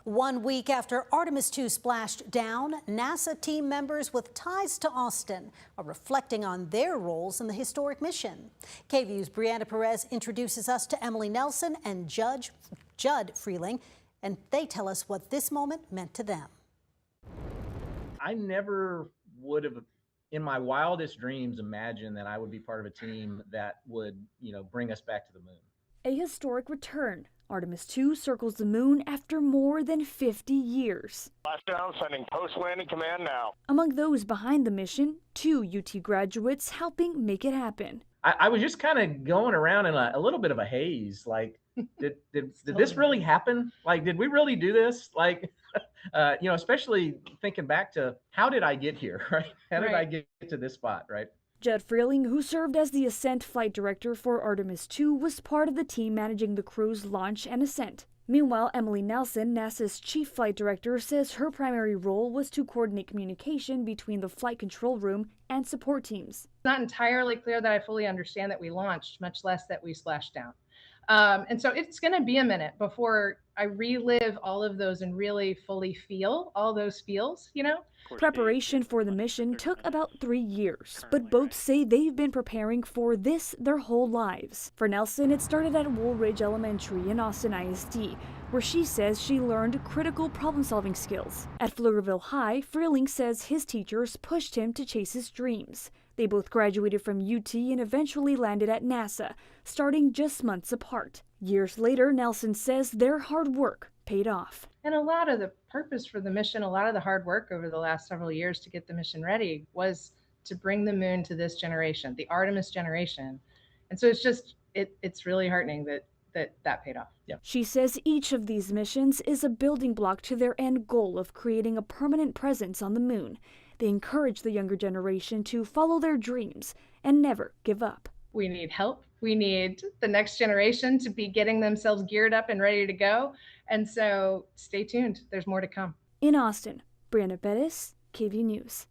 1 week after Artemis II splashed down, NASA team members with ties to Austin are reflecting on their roles in the historic mission. KVUE's Brianna Perez introduces us to Emily Nelson and Judd Frieling, and they tell us what this moment meant to them. I never would have, in my wildest dreams, imagined that I would be part of a team that would, bring us back to the moon. A historic return. Artemis II circles the moon after more than 50 years. Splashdown, sending post-landing command now. Among those behind the mission, 2 UT graduates helping make it happen. I was just kind of going around in a little bit of a haze. Like, did this really happen? Like, did we really do this? Like, especially thinking back to how did I get here, right? How did I get to this spot, right? Judd, who served as the Ascent flight director for Artemis II, was part of the team managing the crew's launch and ascent. Meanwhile, Emily Nelson, NASA's chief flight director, says her primary role was to coordinate communication between the flight control room and support teams. It's not entirely clear that I fully understand that we launched, much less that we splashed down. And so it's going to be a minute before I relive all of those and really fully feel all those feels, Preparation for the mission took about 3 years, but both say they've been preparing for this their whole lives. For Nelson, it started at Woolridge Elementary in Austin ISD, where she says she learned critical problem-solving skills. At Pflugerville High, Frieling says his teachers pushed him to chase his dreams. They both graduated from UT and eventually landed at NASA, starting just months apart. Years later, Nelson says their hard work paid off. And a lot of the purpose for the mission, a lot of the hard work over the last several years to get the mission ready was to bring the moon to this generation, the Artemis generation. And so it's really heartening that paid off. Yeah. She says each of these missions is a building block to their end goal of creating a permanent presence on the moon. They encourage the younger generation to follow their dreams and never give up. We need help. We need the next generation to be getting themselves geared up and ready to go. And so stay tuned. There's more to come. In Austin, Brianna Perez, KVUE News.